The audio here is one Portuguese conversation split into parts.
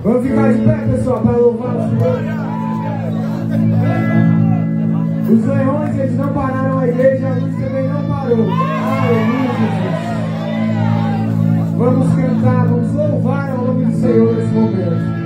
Vamos ficar de pé, pessoal, para louvar o Senhor. Os leões, eles não pararam a igreja, a luz também não parou. Aleluia, Jesus. Vamos cantar, vamos louvar ao nome do Senhor nesse momento.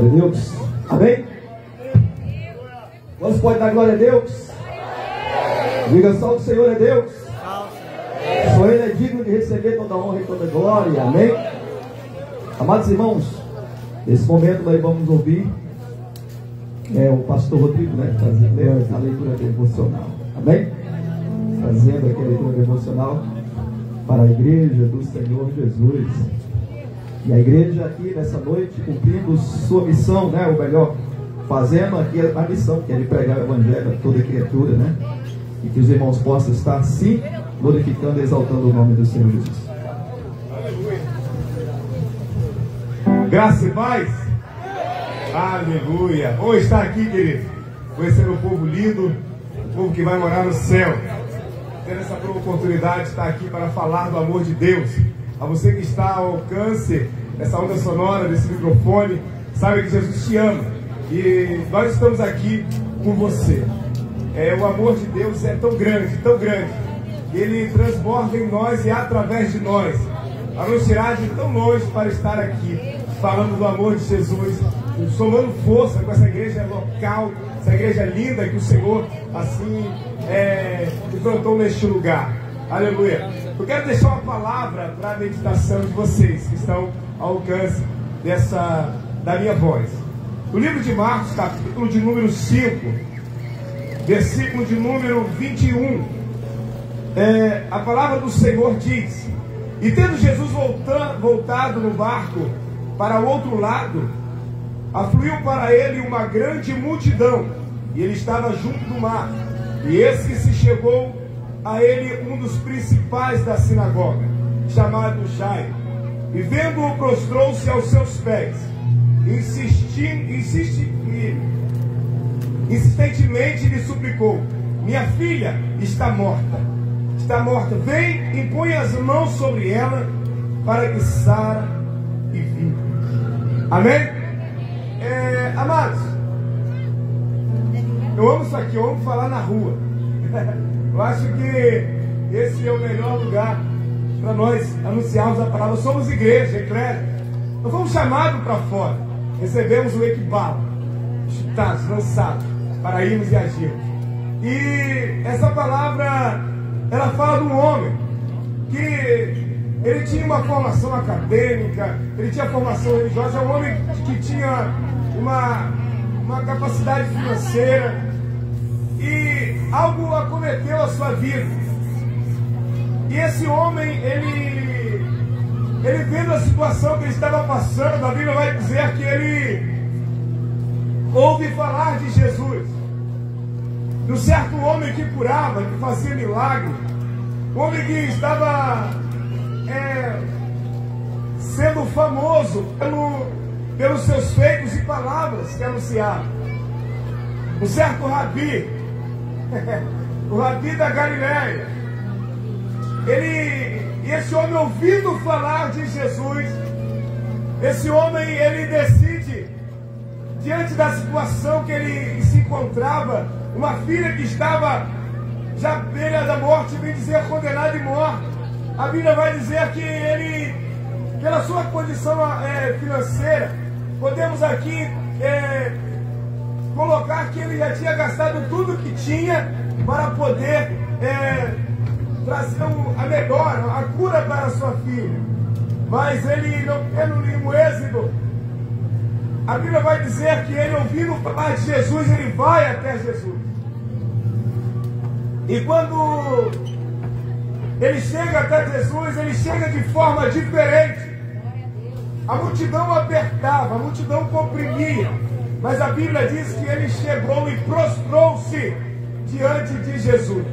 Glória a Deus. Amém? Quantos podem dar glória a Deus? Diga só: o Senhor é Deus. Só Ele é digno de receber toda a honra e toda a glória. Amém? Amados irmãos, nesse momento nós vamos ouvir o pastor Rodrigo, né, fazendo a leitura devocional. Amém? Fazendo aqui a leitura devocional para a igreja do Senhor Jesus. E a igreja aqui nessa noite cumprindo sua missão, né? Ou melhor, fazendo aqui a missão, que é de pregar o evangelho a toda criatura, né? E que os irmãos possam estar sim glorificando e exaltando o nome do Senhor Jesus. Aleluia. Graça e paz. Aleluia. Bom estar aqui, querido, conhecendo um povo lindo, um povo que vai morar no céu. Tendo essa oportunidade de estar aqui para falar do amor de Deus. A você que está ao alcance dessa onda sonora, desse microfone, sabe que Jesus te ama. E nós estamos aqui com você. O amor de Deus é tão grande, que Ele transborda em nós e através de nós, a nos tirar de tão longe para estar aqui, falando do amor de Jesus, somando força com essa igreja local, essa igreja linda que o Senhor assim implantou neste lugar. Aleluia. Eu quero deixar uma palavra para a meditação de vocês que estão ao alcance da minha voz. O livro de Marcos, capítulo de número 5, versículo de número 21, a palavra do Senhor diz: e tendo Jesus voltado no barco para o outro lado, afluiu para ele uma grande multidão, e ele estava junto do mar. E eis que se chegou a ele um dos principais da sinagoga, chamado Jairo, e vendo-o prostrou-se aos seus pés, insistentemente lhe suplicou: minha filha está morta, vem e põe as mãos sobre ela, para que sara e viva. Amém? Amados, eu amo isso aqui, eu amo falar na rua. Eu acho que esse é o melhor lugar para nós anunciarmos a palavra. Somos igreja, eclésia. Nós fomos chamados para fora. Recebemos o equipado, chutados, lançados, para irmos e agirmos. E essa palavra, ela fala de um homem que ele tinha uma formação acadêmica, ele tinha formação religiosa, é um homem que tinha uma capacidade financeira, e algo acometeu a sua vida. E esse homem, ele vendo a situação que ele estava passando, a Bíblia vai dizer que ele ouve falar de Jesus, de um certo homem que curava, que fazia milagre, um homem que estava sendo famoso pelos seus feitos e palavras que anunciava. Um certo rabi, o rabi da Galileia. E esse homem, ouvindo falar de Jesus, esse homem, ele decide, diante da situação que ele se encontrava, uma filha que estava já à beira da morte, vem dizer condenada e morta. A Bíblia vai dizer que ele, pela sua condição financeira, podemos aqui colocar que ele já tinha gastado tudo que tinha para poder trazer a melhor, a cura para a sua filha. Mas ele, não tendo nenhum êxito, a Bíblia vai dizer que ele, ouvindo falar de Jesus, ele vai até Jesus. E quando ele chega até Jesus, ele chega de forma diferente. A multidão apertava, a multidão comprimia, mas a Bíblia diz que ele chegou e prostrou-se diante de Jesus.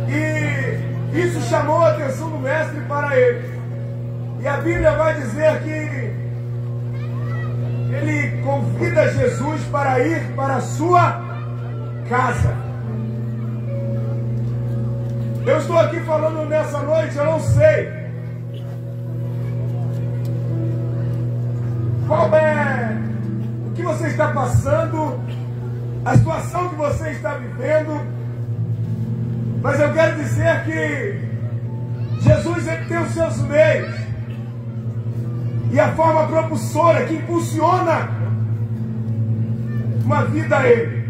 E isso chamou a atenção do mestre para ele. E a Bíblia vai dizer que ele convida Jesus para ir para a sua casa. Eu estou aqui falando nessa noite, eu não sei qual é o que você está passando, a situação que você está vivendo, mas eu quero dizer que Jesus, ele tem os seus meios. e a forma propulsora que impulsiona uma vida a Ele.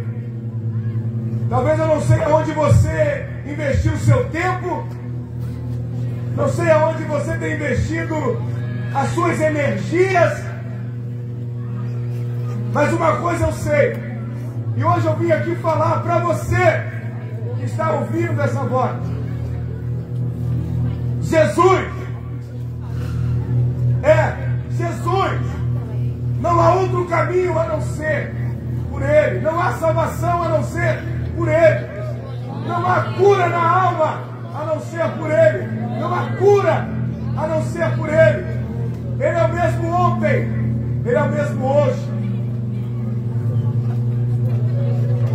Talvez eu não sei aonde você investiu o seu tempo, não sei aonde você tem investido as suas energias, mas uma coisa eu sei, e hoje eu vim aqui falar para você que está ouvindo essa voz. Jesus, não há outro caminho a não ser por Ele, não há salvação a não ser por Ele, não há cura na alma a não ser por Ele, não há cura a não ser por Ele. Ele é o mesmo ontem, Ele é o mesmo hoje.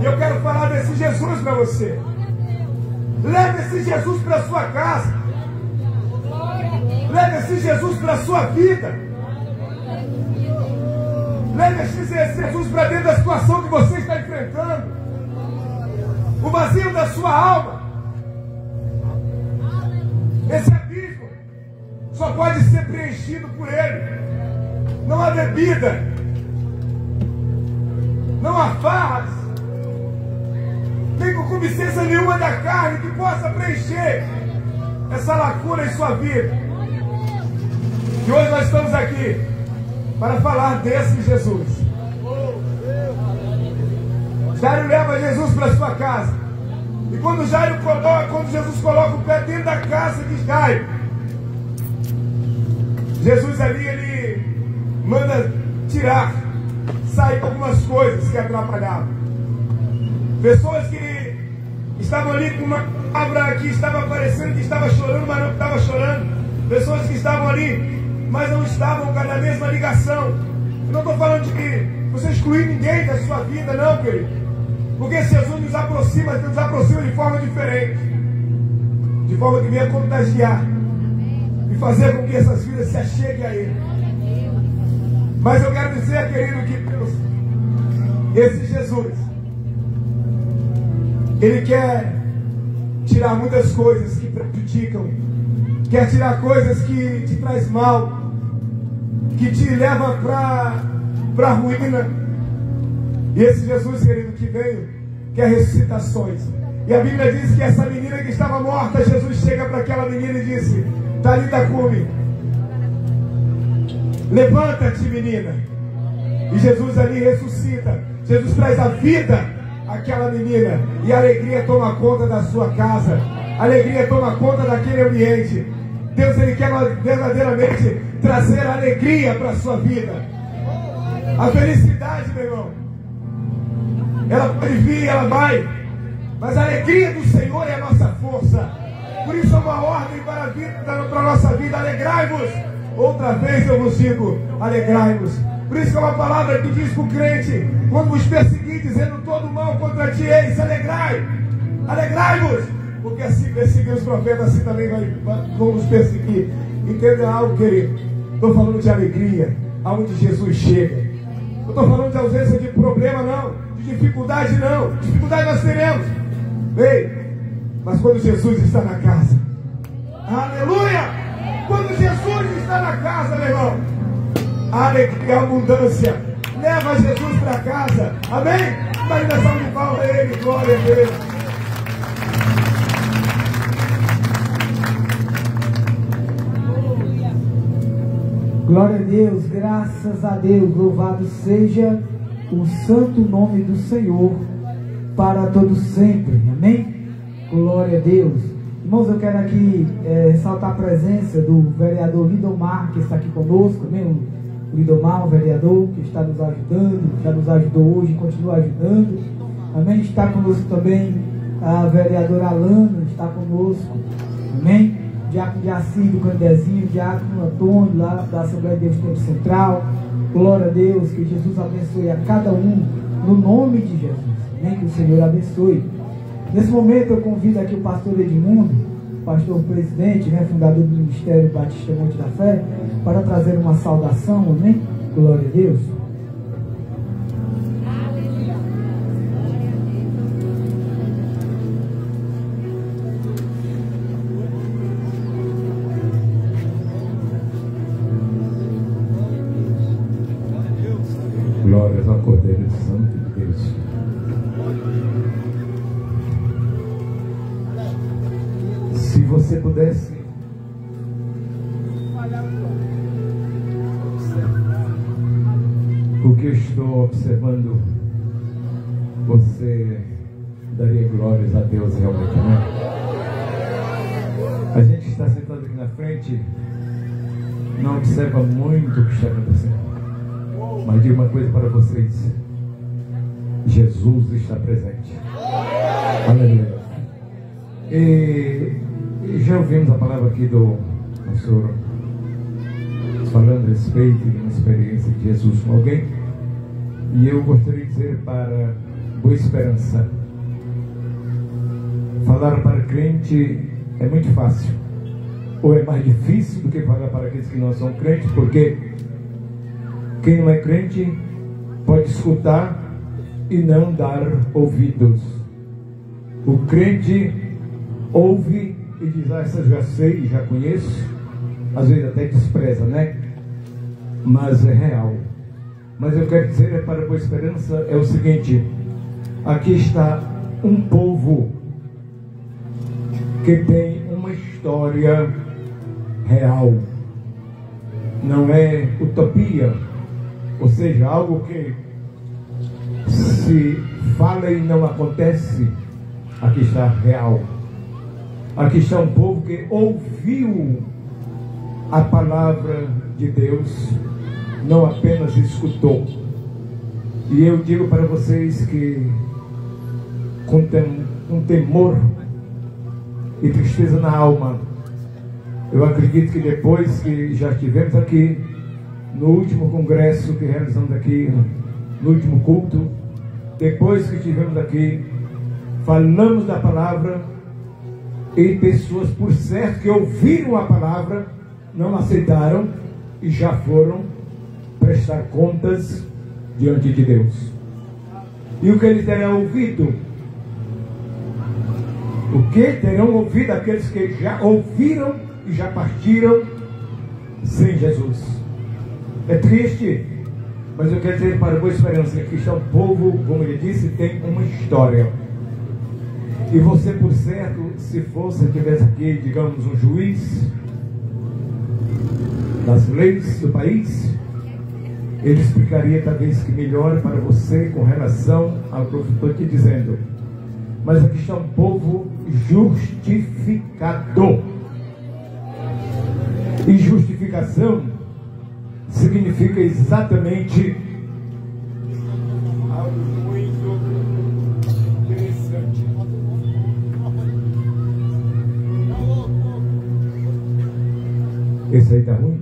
E eu quero falar desse Jesus para você. Leve esse Jesus para a sua casa, leve esse Jesus para a sua vida, leve esse Jesus para dentro da situação que você está enfrentando, o vazio da sua alma. Esse abismo só pode ser preenchido por Ele. Não há bebida, não há farras, nem concupiscência nenhuma da carne que possa preencher essa lacuna em sua vida. E hoje nós estamos aqui para falar desse Jesus. Jairo leva Jesus para sua casa. E quando Jesus coloca o pé dentro da casa de Jairo, Jesus ali, ele manda sair algumas coisas que atrapalhavam. Pessoas que estavam ali com uma palavra que estava parecendo que estava chorando, mas não estava chorando. Pessoas que estavam ali, mas não estavam na mesma ligação. Eu não estou falando de você excluir ninguém da sua vida, não, querido. Porque Jesus nos aproxima de forma diferente. De forma que venha contagiar e fazer com que essas vidas se acheguem a Ele. Mas eu quero dizer, querido, que Deus, esse Jesus, Ele quer tirar muitas coisas que prejudicam, quer tirar coisas que te traz mal, que te leva para a ruína. E esse Jesus, querido, que veio, quer ressuscitações. E a Bíblia diz que essa menina que estava morta, Jesus chega para aquela menina e disse: Talita cumi, levanta-te, menina. E Jesus ali ressuscita. Jesus traz a vida àquela menina. E a alegria toma conta da sua casa. A alegria toma conta daquele ambiente. Deus, Ele quer verdadeiramente trazer alegria para a sua vida. A felicidade, meu irmão, ela pode vir, ela vai, mas a alegria do Senhor é a nossa força. Por isso é uma ordem para a nossa vida: alegrai-vos. Outra vez eu vos digo, alegrai-vos. Por isso é uma palavra que diz para o crente: quando vos perseguir, dizendo todo mal contra ti, eis, alegrai, alegrai-vos. Porque assim perseguiu os profetas, assim também vão nos perseguir. Entenda algo, querido. Estou falando de alegria, aonde Jesus chega. Não estou falando de ausência de problema, não. De dificuldade, não. Dificuldade nós teremos. Ei, mas quando Jesus está na casa, aleluia! Quando Jesus está na casa, meu irmão, a alegria, a abundância. Leva Jesus para casa. Amém? Mas nessa salva de palmas a Ele, glória a Deus. Glória a Deus, graças a Deus, louvado seja o santo nome do Senhor para todos sempre, amém? Glória a Deus. Irmãos, eu quero aqui ressaltar a presença do vereador Lidomar, que está aqui conosco, amém? O Lidomar, um vereador que está nos ajudando, já nos ajudou hoje e continua ajudando, amém? Está conosco também a vereadora Alana, está conosco, amém? Diácono de Assis, do Candezinho, Diácono Antônio, lá da Assembleia de Deus Tempo Central. Glória a Deus, que Jesus abençoe a cada um, no nome de Jesus. Amém? Que o Senhor abençoe. Nesse momento eu convido aqui o pastor Edmundo, pastor presidente, né, fundador do Ministério Batista Monte da Fé, para trazer uma saudação, amém? Glória a Deus. Glórias ao Cordeiro Santo de Deus. Se você pudesse o que eu estou observando, você daria glórias a Deus realmente, né? A gente está sentado aqui na frente, não observa muito o que está acontecendo. Mas digo uma coisa para vocês: Jesus está presente. Aleluia. E já ouvimos a palavra aqui do pastor falando a respeito de uma experiência de Jesus com alguém. E eu gostaria de dizer para Boa Esperança: falar para crente é muito fácil, ou é mais difícil do que falar para aqueles que não são crentes, porque quem não é crente pode escutar e não dar ouvidos. O crente ouve e diz: ah, essa já sei, já conheço. Às vezes até despreza, né? Mas é real. Mas eu quero dizer para a Boa Esperança é o seguinte: aqui está um povo que tem uma história real. Não é utopia, ou seja, algo que se fala e não acontece. Aqui está real. Aqui está um povo que ouviu a palavra de Deus, não apenas escutou. E eu digo para vocês que com temor e tristeza na alma, eu acredito que depois que já estivemos aqui no último congresso que realizamos aqui, no último culto, depois que estivemos aqui, falamos da palavra, e pessoas, por certo, que ouviram a palavra, não aceitaram e já foram prestar contas diante de Deus. E o que eles terão ouvido? O que terão ouvido aqueles que já ouviram e já partiram sem Jesus? É triste, mas eu quero dizer para a Boa Esperança que está um povo, como ele disse, tem uma história. E você, por certo, se fosse, tivesse aqui, digamos, um juiz das leis do país, ele explicaria talvez que melhor para você com relação ao que eu estou te dizendo. Mas aqui está um povo justificado. E justificação significa exatamente algo muito interessante. Esse aí tá ruim?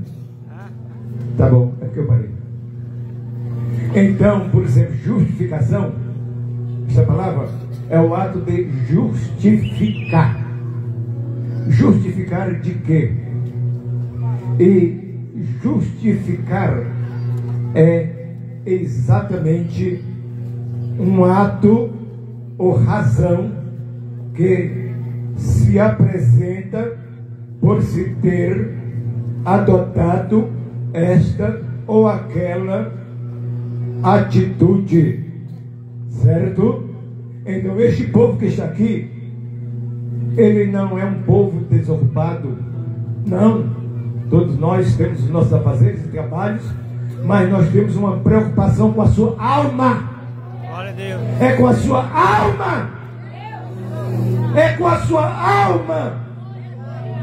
Tá bom, é porque eu parei. Então, por exemplo, justificação, essa palavra é o ato de justificar. Justificar de quê? E justificar é exatamente um ato ou razão que se apresenta por se ter adotado esta ou aquela atitude, certo? Então este povo que está aqui, ele não é um povo desocupado, não. Todos nós temos os nossos afazeres e trabalhos, mas nós temos uma preocupação com a sua alma. Glória a Deus. É com a sua alma. É com a sua alma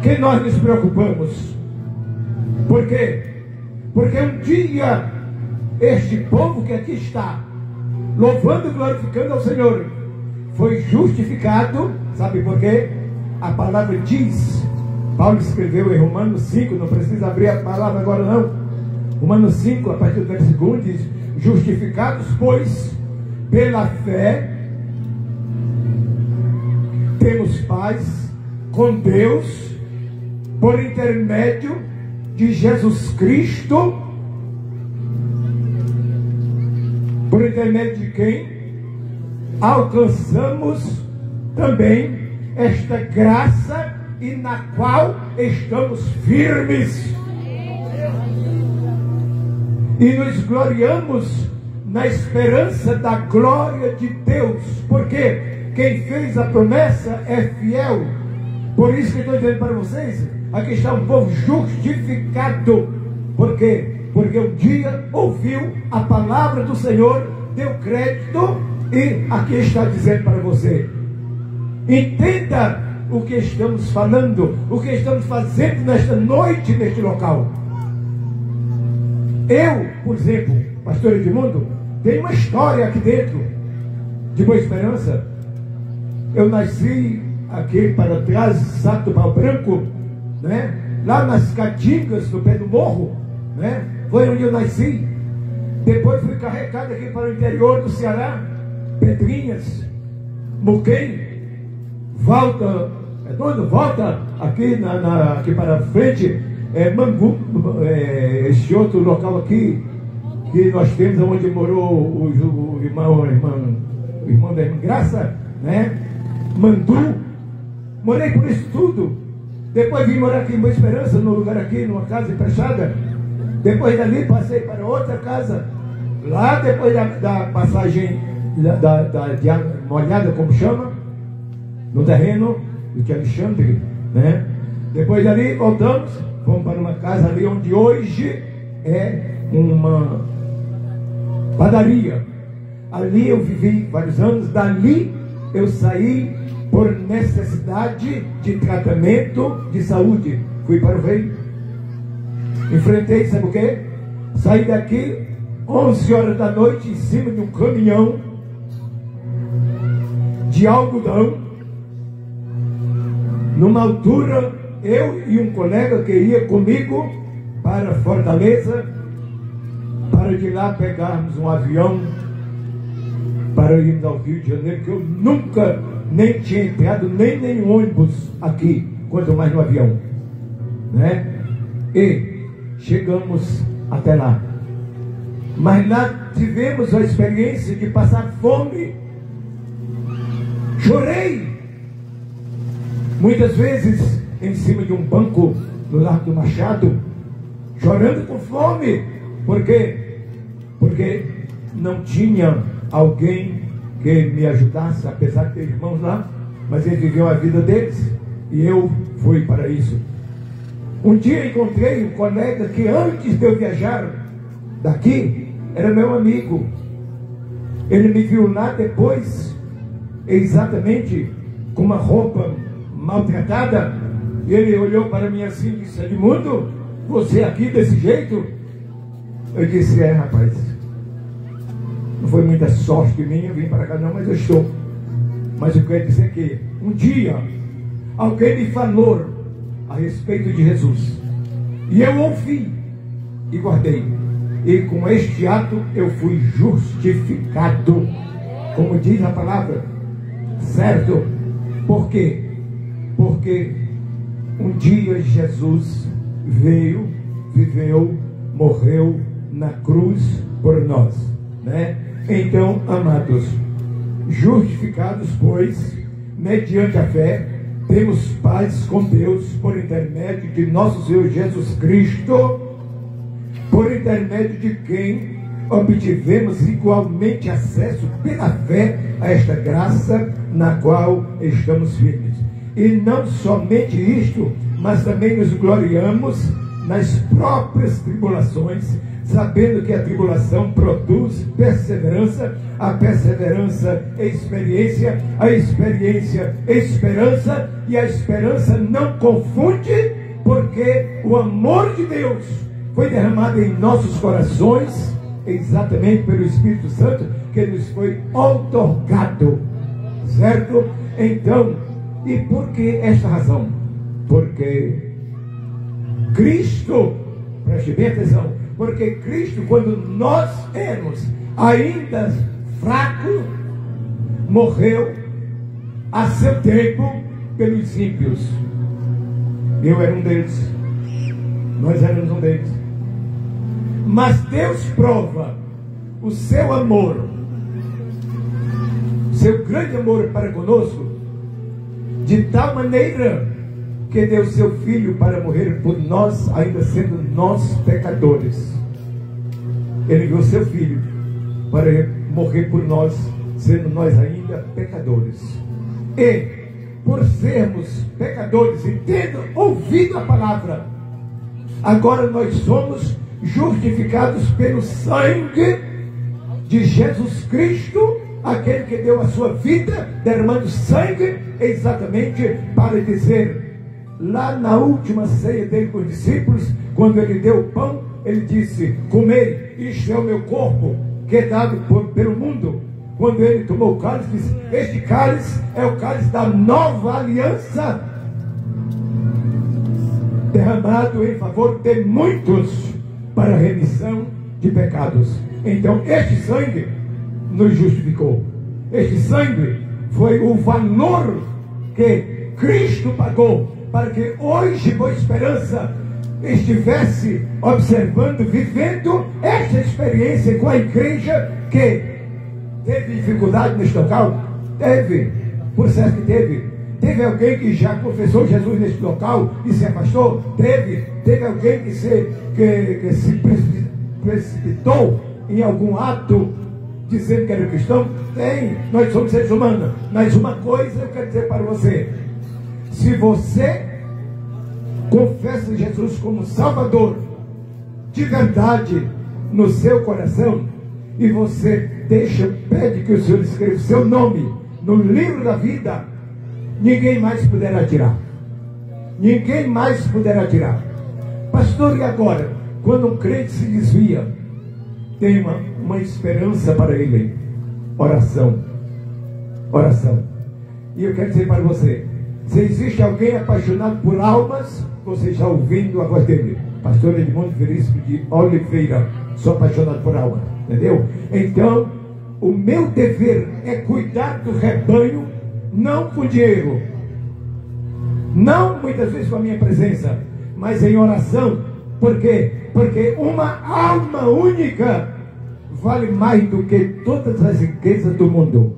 que nós nos preocupamos. Por quê? Porque um dia este povo que aqui está, louvando e glorificando ao Senhor, foi justificado. Sabe por quê? A palavra diz, Paulo escreveu em Romanos 5, não precisa abrir a palavra agora não. Romanos 5, a partir do versículo 1 diz: justificados, pois, pela fé, temos paz com Deus, por intermédio de Jesus Cristo, por intermédio de quem alcançamos também esta graça e na qual estamos firmes e nos gloriamos na esperança da glória de Deus, porque quem fez a promessa é fiel. Por isso que eu estou dizendo para vocês, aqui está um povo justificado. Por quê? Porque um dia ouviu a palavra do Senhor, deu crédito, e aqui está dizendo para você: entenda o que estamos falando, o que estamos fazendo nesta noite, neste local. Eu, por exemplo, pastor Edmundo, tenho uma história aqui dentro de Boa Esperança. Eu nasci aqui para trás, Santo Pau Branco, né? Lá nas Caatingas, no pé do morro, né? Foi onde eu nasci. Depois fui carregado aqui para o interior do Ceará, Pedrinhas, Muquem, volta aqui, aqui para frente, Mangu, este outro local aqui, que nós temos, onde morou o irmão da irmã Graça, né? Mandu, morei por isso tudo. Depois vim morar aqui em Boa Esperança, num lugar aqui, numa casa emprestada. Depois dali passei para outra casa, lá depois da passagem de molhada, como chama, no terreno do que Alexandre, né? Depois dali voltamos, fomos para uma casa ali onde hoje é uma padaria. Ali eu vivi vários anos. Dali eu saí por necessidade de tratamento de saúde. Fui para o Rei. Enfrentei, sabe o quê? Saí daqui 11 horas da noite em cima de um caminhão de algodão. Numa altura, eu e um colega que ia comigo para Fortaleza, para de lá pegarmos um avião para irmos ao Rio de Janeiro, que eu nunca nem tinha entrado nem nenhum ônibus aqui, quanto mais no avião, né? E chegamos até lá. Mas lá tivemos a experiência de passar fome. Chorei muitas vezes em cima de um banco no Largo do Machado, chorando com fome. Por quê? Porque não tinha alguém que me ajudasse, apesar de ter irmãos lá, mas eles viviam a vida deles e eu fui para isso. Um dia encontrei um colega que antes de eu viajar daqui era meu amigo. Ele me viu lá depois, exatamente com uma roupa maltratada, e ele olhou para mim assim e disse: Edmundo, você aqui desse jeito? Eu disse: é, rapaz, não foi muita sorte minha, eu vim para cá não, mas eu estou. Mas eu quero dizer que um dia alguém me falou a respeito de Jesus, e eu ouvi e guardei, e com este ato eu fui justificado, como diz a palavra, certo? Por quê? Porque um dia Jesus veio, viveu, morreu na cruz por nós, né? Então, amados, justificados, pois, mediante a fé, temos paz com Deus por intermédio de nosso Senhor Jesus Cristo, por intermédio de quem obtivemos igualmente acesso pela fé a esta graça na qual estamos firmes. E não somente isto, mas também nos gloriamos nas próprias tribulações, sabendo que a tribulação produz perseverança, a perseverança experiência, a experiência esperança, e a esperança não confunde, porque o amor de Deus foi derramado em nossos corações, exatamente pelo Espírito Santo, que nos foi outorgado, certo? Então, e por que esta razão? Porque Cristo, preste bem atenção, porque Cristo, quando nós éramos ainda fracos, morreu a seu tempo pelos ímpios. Eu era um deles, nós éramos um deles. Mas Deus prova o seu amor, seu grande amor para conosco, de tal maneira que deu seu Filho para morrer por nós, ainda sendo nós pecadores. Ele enviou seu Filho para morrer por nós, sendo nós ainda pecadores. E, por sermos pecadores e tendo ouvido a palavra, agora nós somos justificados pelo sangue de Jesus Cristo, aquele que deu a sua vida, derramando sangue, exatamente para dizer, lá na última ceia dele com os discípulos, quando ele deu o pão, ele disse: comei, isto é o meu corpo, que é dado pelo mundo. Quando ele tomou o cálice, disse: este cálice é o cálice da nova aliança, derramado em favor de muitos, para a remissão de pecados. Então este sangue nos justificou. Este sangue foi o valor que Cristo pagou para que hoje Boa Esperança estivesse observando, vivendo esta experiência com a igreja que teve dificuldade neste local. Teve, por certo que teve alguém que já confessou Jesus neste local e se afastou. Teve alguém que se precipitou em algum ato dizendo que era cristão. Nós somos seres humanos. Mas uma coisa eu quero dizer para você: se você confessa Jesus como Salvador de verdade no seu coração, e você pede que o Senhor escreva o seu nome no livro da vida, ninguém mais poderá tirar. Ninguém mais poderá tirar. Pastor, e agora? Quando um crente se desvia, tem uma esperança para ele: oração. Oração. E eu quero dizer para você, se existe alguém apaixonado por almas, você está ouvindo a voz dele. Pastor Edmundo Veríssimo de Oliveira, sou apaixonado por alma. Entendeu? Então, o meu dever é cuidar do rebanho, não com dinheiro, não muitas vezes com a minha presença, mas em oração. Por quê? Porque uma alma única vale mais do que todas as riquezas do mundo.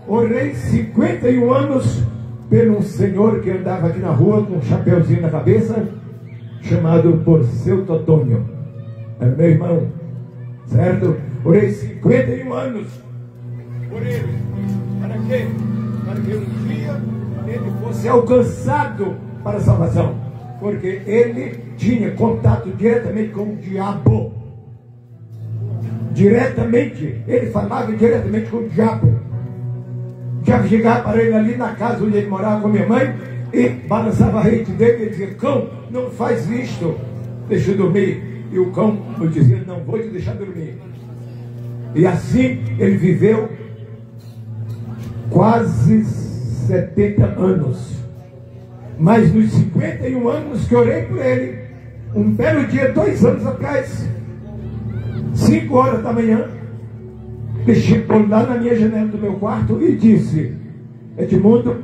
Orei 51 anos pelo senhor que andava aqui na rua com um chapeuzinho na cabeça, chamado por seu Totônio. Era meu irmão, certo? Orei 51 anos por ele. Para quê? Para que um dia ele fosse alcançado para a salvação. Porque ele tinha contato diretamente com o diabo. Diretamente. Ele falava diretamente com o diabo. Já chegava para ele ali na casa onde ele morava com minha mãe e balançava a rede dele e dizia: cão, não faz isto, deixa eu dormir. E o cão me dizia: não vou te deixar dormir. E assim ele viveu quase 70 anos. Mas nos 51 anos que orei por ele, um belo dia, 2 anos atrás, 5 horas da manhã, ele chegou lá na minha janela do meu quarto e disse: Edmundo,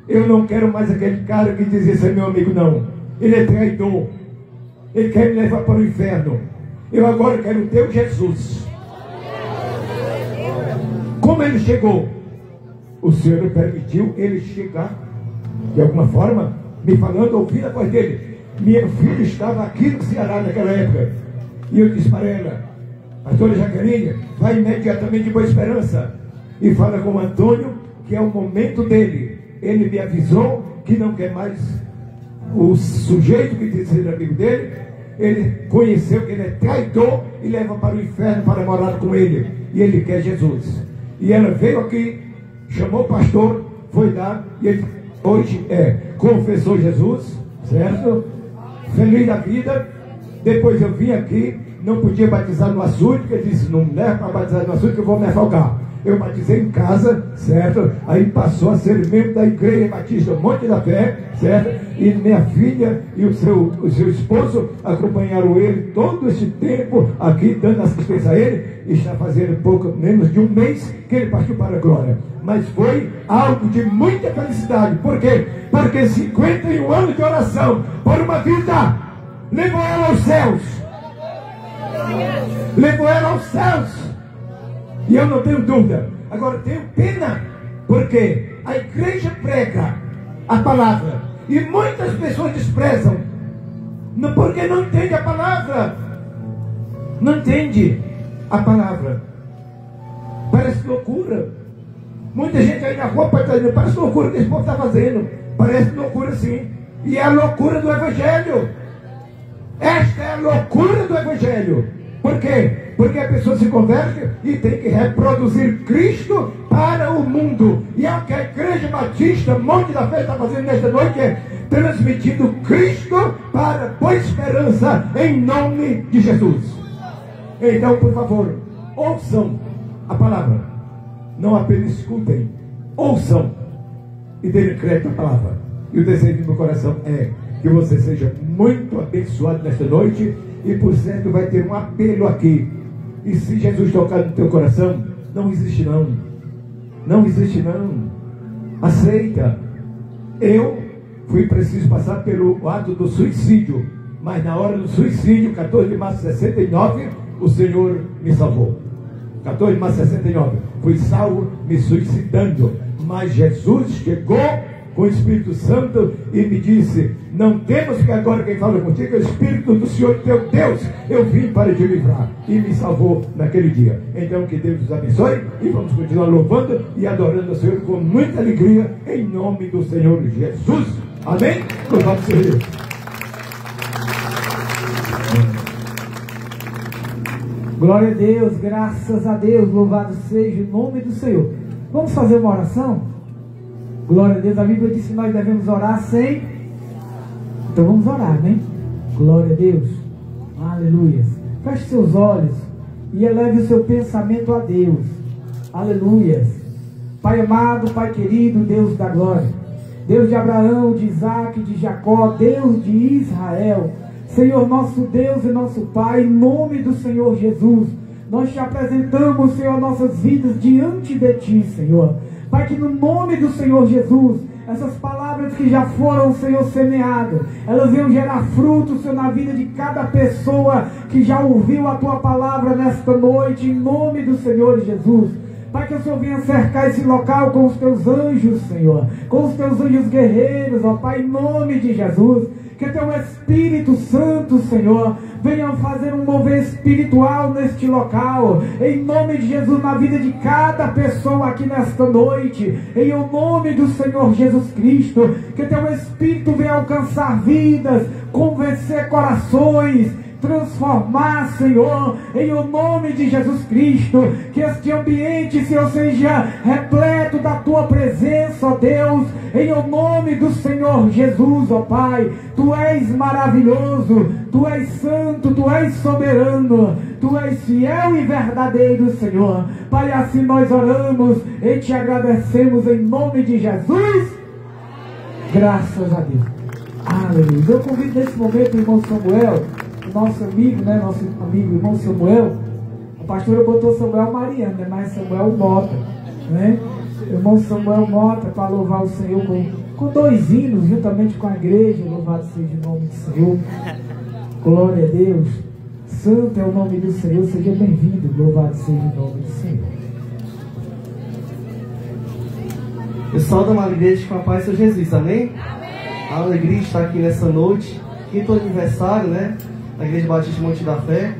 eu não quero mais aquele cara que dizia ser meu amigo, não. Ele é traidor. Ele quer me levar para o inferno. Eu agora quero o teu Jesus. Como ele chegou? O Senhor permitiu ele chegar, de alguma forma, me falando, ouvindo a voz dele. Minha filha estava aqui no Ceará naquela época. E eu disse para ela: pastora Jaqueline, vai imediatamente de Boa Esperança e fala com o Antônio que é o momento dele. Ele me avisou que não quer mais o sujeito que disse ser amigo dele. Ele conheceu que ele é traidor e leva para o inferno para morar com ele. E ele quer Jesus. E ela veio aqui, chamou o pastor, foi lá, e ele hoje confessou Jesus, certo? Feliz da vida. Depois eu vim aqui, não podia batizar no açude, porque ele disse: não leva para batizar no açude que eu vou me afogar. Eu batizei em casa, certo? Aí passou a ser membro da Igreja Batista Monte da Fé, certo? E minha filha e o seu esposo acompanharam ele todo esse tempo aqui, dando assistência a ele. E está fazendo pouco menos de um mês que ele partiu para a glória. Mas foi algo de muita felicidade. Por quê? Porque 51 anos de oração por uma vida levou ela aos céus. Levou ela aos céus. E eu não tenho dúvida. Agora tenho pena, porque a igreja prega a palavra e muitas pessoas desprezam, porque não entende a palavra. Não entende a palavra. Parece loucura. Muita gente aí na rua pode estar dizendo, parece loucura que esse povo está fazendo. Parece loucura sim. E é a loucura do Evangelho. Esta é a loucura do Evangelho. Por quê? Porque a pessoa se converte e tem que reproduzir Cristo para o mundo. E é o que a Igreja Batista Monte da Fé está fazendo nesta noite, é transmitindo Cristo para a boa esperança em nome de Jesus. Então, por favor, ouçam a palavra. Não apenas escutem, ouçam e dêem crédito à palavra. E o desejo do meu coração é que você seja muito abençoado nesta noite. E por certo vai ter um apelo aqui. E se Jesus tocar no teu coração, não existe não. Não existe não. Aceita. Eu fui preciso passar pelo ato do suicídio. Mas na hora do suicídio, 14 de março de 69, o Senhor me salvou. 14 de março de 69. Fui salvo me suicidando. Mas Jesus chegou com o Espírito Santo e me disse, não temos que agora quem fala contigo é o Espírito do Senhor teu Deus, eu vim para te livrar, e me salvou naquele dia. Então que Deus nos abençoe e vamos continuar louvando e adorando o Senhor com muita alegria em nome do Senhor Jesus. Amém? Louvado seja Deus. Glória a Deus, graças a Deus, louvado seja o nome do Senhor. Vamos fazer uma oração? Glória a Deus, a Bíblia diz que nós devemos orar sem. Então vamos orar, né? Glória a Deus, aleluia. Feche seus olhos e eleve o seu pensamento a Deus, aleluia. Pai amado, Pai querido, Deus da glória, Deus de Abraão, de Isaac, de Jacó, Deus de Israel, Senhor nosso Deus e nosso Pai, em nome do Senhor Jesus, nós te apresentamos, Senhor, nossas vidas diante de Ti, Senhor. Pai, que no nome do Senhor Jesus, essas palavras que já foram, Senhor, semeadas, elas venham gerar frutos, Senhor, na vida de cada pessoa que já ouviu a Tua palavra nesta noite, em nome do Senhor Jesus. Pai, que o Senhor venha cercar esse local com os Teus anjos, Senhor, com os Teus anjos guerreiros, ó Pai, em nome de Jesus. Que Teu Espírito Santo, Senhor, venha fazer um mover espiritual neste local, em nome de Jesus, na vida de cada pessoa aqui nesta noite, em o nome do Senhor Jesus Cristo. Que Teu Espírito venha alcançar vidas, convencer corações, transformar, Senhor, em o nome de Jesus Cristo. Que este ambiente, Senhor, seja repleto da Tua presença, ó Deus, em o nome do Senhor Jesus, ó Pai. Tu és maravilhoso, Tu és santo, Tu és soberano, Tu és fiel e verdadeiro, Senhor. Pai, assim nós oramos e Te agradecemos em nome de Jesus. Graças a Deus. Aleluia. Eu convido nesse momento o irmão Samuel, nosso amigo, né, nosso amigo irmão Samuel. A pastora botou Samuel Mariano, né, mas Samuel Mota, né? O irmão Samuel Mota, para louvar o Senhor com 2 hinos, juntamente com a igreja. Louvado seja o nome do Senhor. Glória a Deus. Santo é o nome do Senhor. Seja bem-vindo. Louvado seja o nome do Senhor. Eu saúdo a amada igreja com a paz do Senhor Jesus, amém? A alegria de estar aqui nessa noite, quinto aniversário, né, da Igreja Batista Monte da Fé.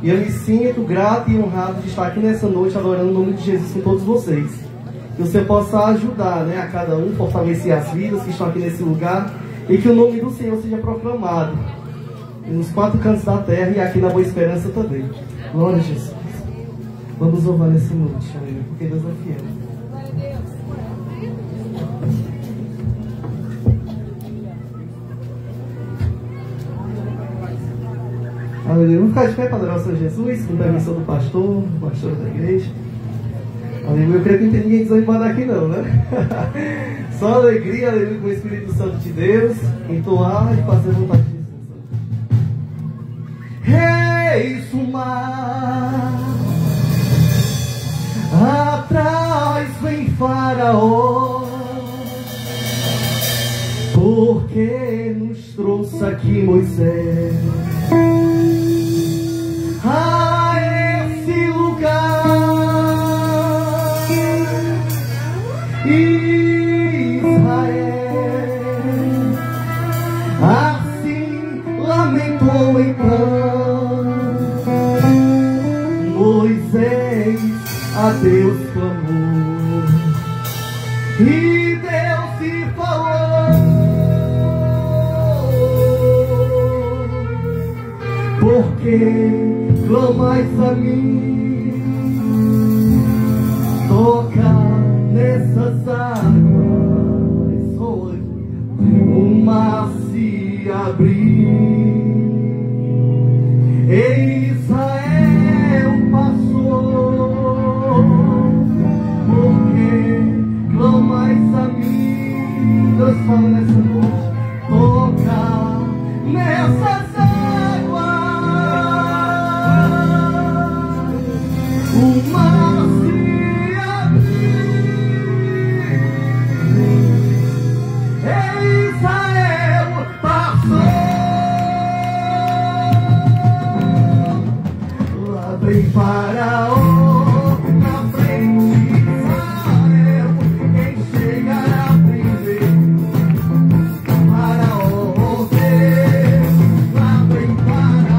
E eu me sinto grato e honrado de estar aqui nessa noite adorando o nome de Jesus com todos vocês. Que você possa ajudar, né, a cada um, fortalecer as vidas que estão aqui nesse lugar, e que o nome do Senhor seja proclamado nos 4 cantos da terra e aqui na Boa Esperança também. Glória a Jesus. Vamos louvar nessa noite, aleluia, porque Deus é fiel. Aleluia. Vamos ficar de pé para adorar o Senhor Jesus, com permissão do pastor da igreja. Aleluia. Eu creio que não tem ninguém desanimado aqui não, né? Só alegria, aleluia, com o Espírito Santo de Deus, entoar e fazer a vontade de Jesus. Eis o mar, atrás vem Faraó, porque nos trouxe aqui Moisés a esse lugar. Israel assim lamentou então. Moisés a Deus clamou, e Deus se falou. Porque clamais a mim, toca nessas águas, o mar se abriu. Israel passou, porque clamais a mim. Deus fala nessa noite, toca nessas águas, o mar se abriu. Israel passou. Vem Faraó na frente de Israel, quem chegará primeiro? Faraó Deus, lá vem Faraó.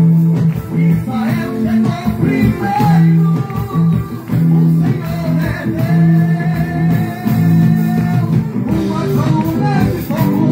Israel chegou primeiro, o Senhor é Deus. Uma coluna de fogo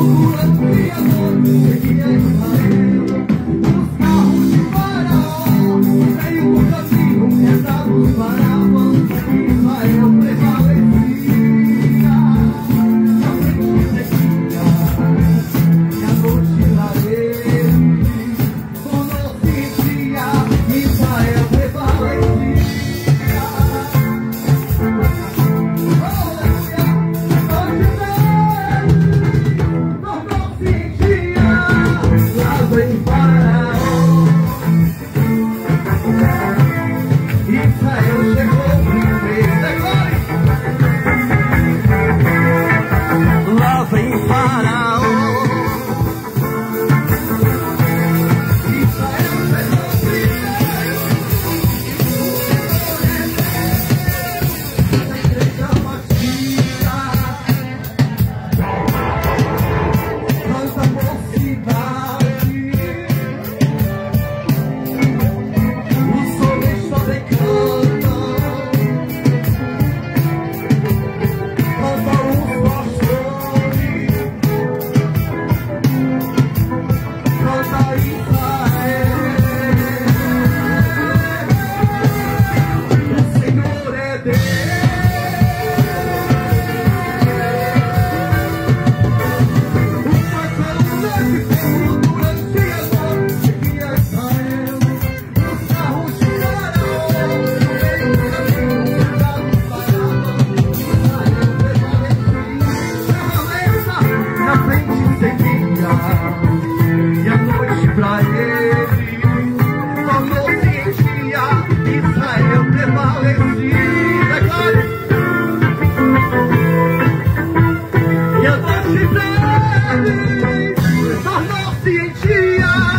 durante a noite seguia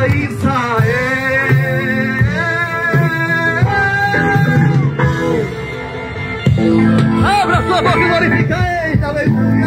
Israel. Abra sua boca e glorifica Ele, aleluia.